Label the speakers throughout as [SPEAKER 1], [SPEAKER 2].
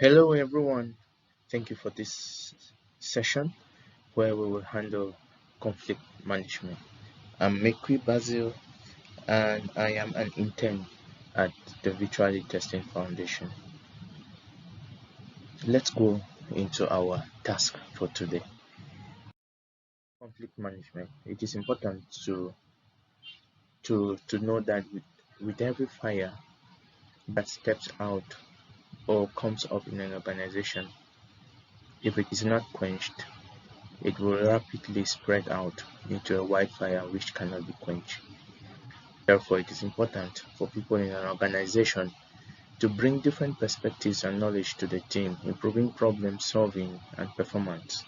[SPEAKER 1] Hello, everyone. Thank you for this session where we will handle conflict management. I'm Mekwi Basil, and I am an intern at the Virtually Testing Foundation. Let's go into our task for today. Conflict management. It is important to know that with every fire that steps out or comes up in an organization, if it is not quenched, it will rapidly spread out into a wildfire which cannot be quenched. Therefore, it is important for people in an organization to bring different perspectives and knowledge to the team, improving problem solving and performance.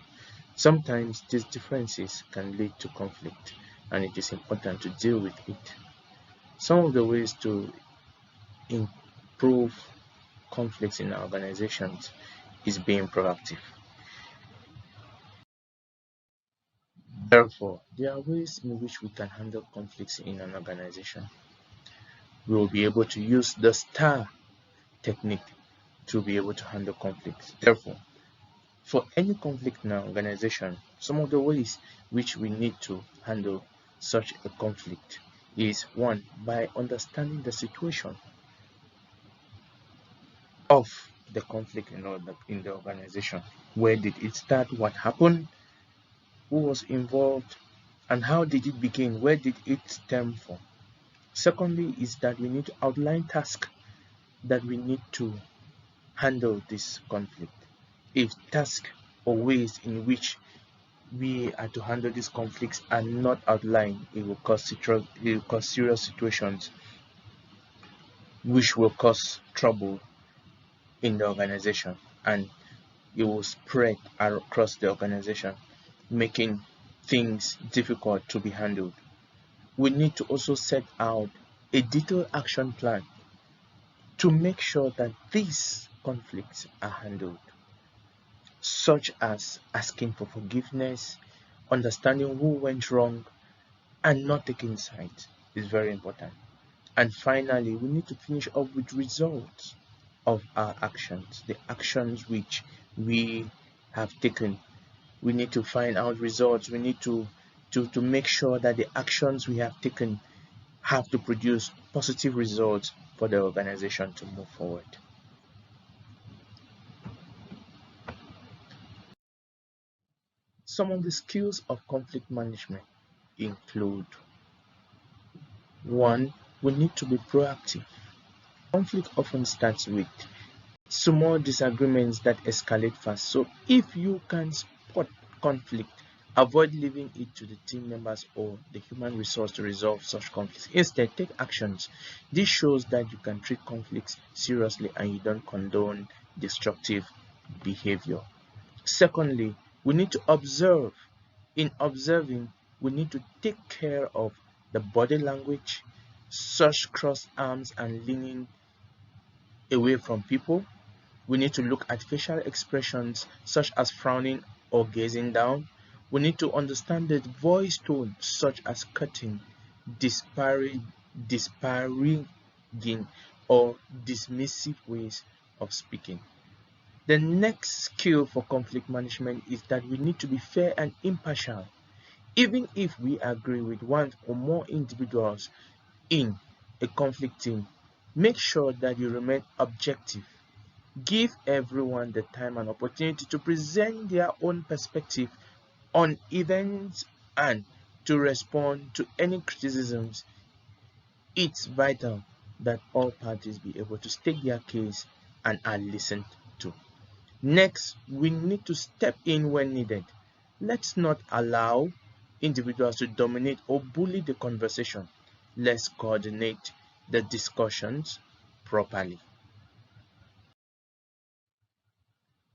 [SPEAKER 1] Sometimes these differences can lead to conflict, and it is important to deal with it. Some of the ways to improve conflicts in organizations is being proactive. Therefore, there are ways in which we can handle conflicts in an organization. We will be able to use the STAR technique to be able to handle conflicts. Therefore, for any conflict in our organization, some of the ways which we need to handle such a conflict is one, by understanding the situation of the conflict in the organization. Where did it start? What happened? Who was involved? And how did it begin? Where did it stem from? Secondly, is that we need to outline tasks that we need to handle this conflict. If tasks or ways in which we are to handle these conflicts are not outlined, it will cause serious situations which will cause trouble in the organization, and it will spread across the organization, making things difficult to be handled. We need to also set out a detailed action plan to make sure that these conflicts are handled, such as asking for forgiveness, understanding who went wrong, and not taking sides is very important. And finally, we need to finish up with results of our actions, the actions which we have taken. We need to find out results. We need to make sure that the actions we have taken have to produce positive results for the organization to move forward. Some of the skills of conflict management include one, we need to be proactive. Conflict often starts with small disagreements that escalate fast. So if you can spot conflict, avoid leaving it to the team members or the human resource to resolve such conflicts. Instead, take actions. This shows that you can treat conflicts seriously and you don't condone destructive behavior. Secondly, we need to observe. In observing, we need to take care of the body language, such crossed arms and leaning away from people. We need to look at facial expressions such as frowning or gazing down. We need to understand the voice tone such as cutting, disparaging, or dismissive ways of speaking. The next skill for conflict management is that we need to be fair and impartial. Even if we agree with one or more individuals in a conflict team, make sure that you remain objective. Give everyone the time and opportunity to present their own perspective on events and to respond to any criticisms. It's vital that all parties be able to state their case and are listened to. Next, we need to step in when needed. Let's not allow individuals to dominate or bully the conversation. Let's coordinate the discussions properly.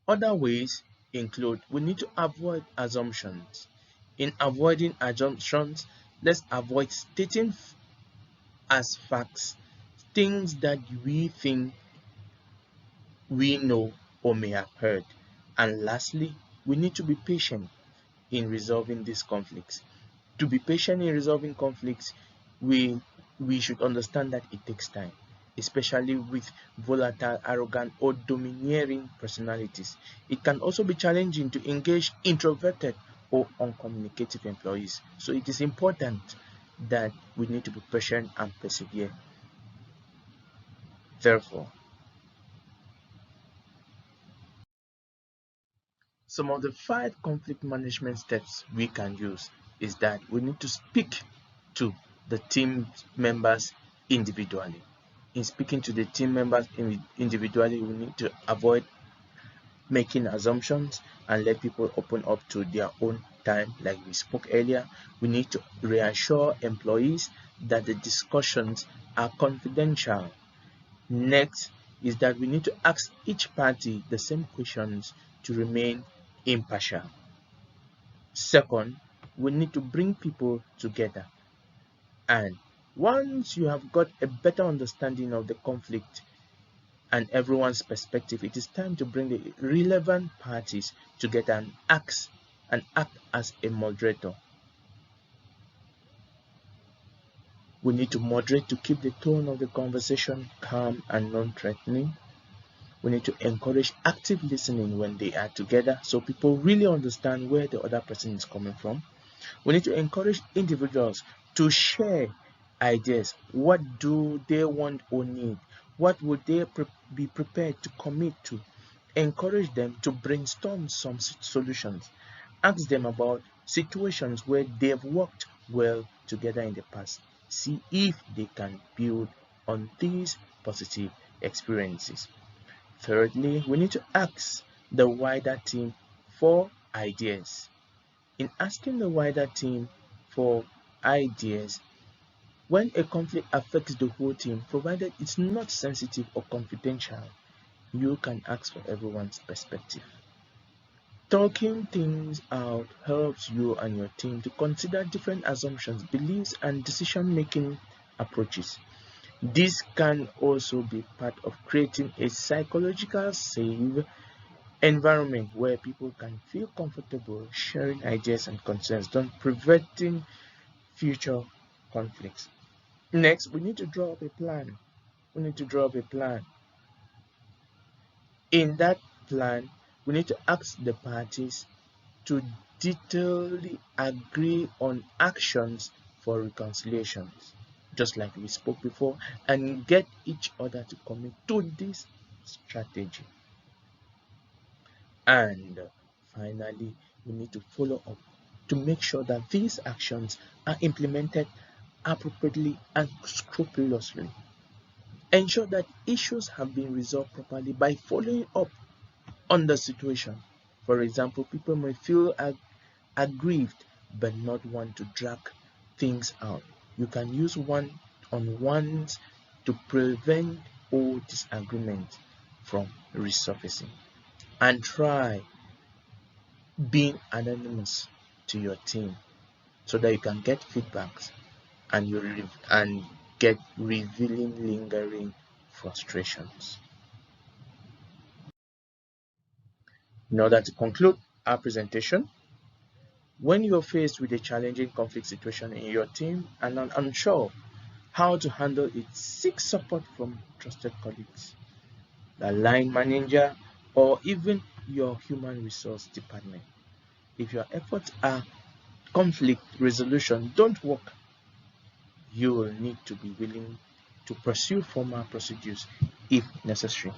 [SPEAKER 1] Other ways include we need to avoid assumptions. In avoiding assumptions, let's avoid stating as facts things that we think we know or may have heard. And lastly, we need to be patient in resolving these conflicts. To be patient in resolving conflicts, we should understand that it takes time. especially with volatile, arrogant, or domineering personalities. It can also be challenging to engage introverted or uncommunicative employees. So it is important that we need to be patient and persevere. Therefore, some of the 5 conflict management steps we can use is that we need to speak to the team members individually. In speaking to the team members individually, we need to avoid making assumptions and let people open up to their own time, like we spoke earlier. We need to reassure employees that the discussions are confidential. Next is that we need to ask each party the same questions to remain impartial. Second, we need to bring people together. And once you have got a better understanding of the conflict and everyone's perspective, it is time to bring the relevant parties together and act as a moderator. We need to moderate to keep the tone of the conversation calm and non-threatening. We need to encourage active listening when they are together so people really understand where the other person is coming from. We need to encourage individuals to share ideas. What do they want or need? What would they be prepared to commit to? Encourage them to brainstorm some solutions. Ask them about situations where they've worked well together in the past. See if they can build on these positive experiences. Thirdly, we need to ask the wider team for ideas. In asking the wider team for ideas, when a conflict affects the whole team, provided it's not sensitive or confidential, you can ask for everyone's perspective. Talking things out helps you and your team to consider different assumptions, beliefs, and decision-making approaches. This can also be part of creating a psychological safe environment where people can feel comfortable sharing ideas and concerns, thus preventing future conflicts. Next, we need to draw up a plan. We need to draw up a plan. In that plan, we need to ask the parties to detailedly agree on actions for reconciliations, just like we spoke before, and get each other to commit to this strategy. And finally, we need to follow up to make sure that these actions are implemented appropriately and scrupulously. Ensure that issues have been resolved properly by following up on the situation. For example, people may feel aggrieved but not want to drag things out. You can use one-on-ones to prevent all disagreements from resurfacing. And try being anonymous to your team so that you can get feedbacks and get revealing lingering frustrations. In order to conclude our presentation, when you're faced with a challenging conflict situation in your team and are unsure how to handle it, seek support from trusted colleagues, the line manager, or even your human resource department. If your efforts are conflict resolution don't work, you will need to be willing to pursue formal procedures if necessary.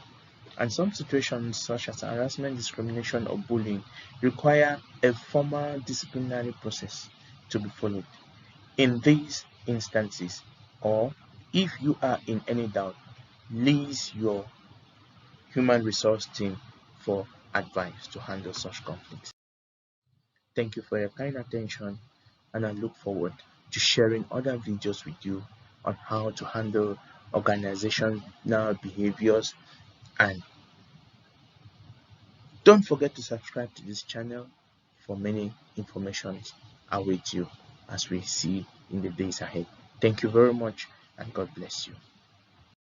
[SPEAKER 1] And some situations, such as harassment, discrimination, or bullying, require a formal disciplinary process to be followed. In these instances, or if you are in any doubt, liaise your human resource team for advice to handle such conflicts. Thank you for your kind attention, and I look forward to sharing other videos with you on how to handle organizational behaviors. And don't forget to subscribe to this channel for many informations await you as we see in the days ahead. Thank you very much, and God bless you.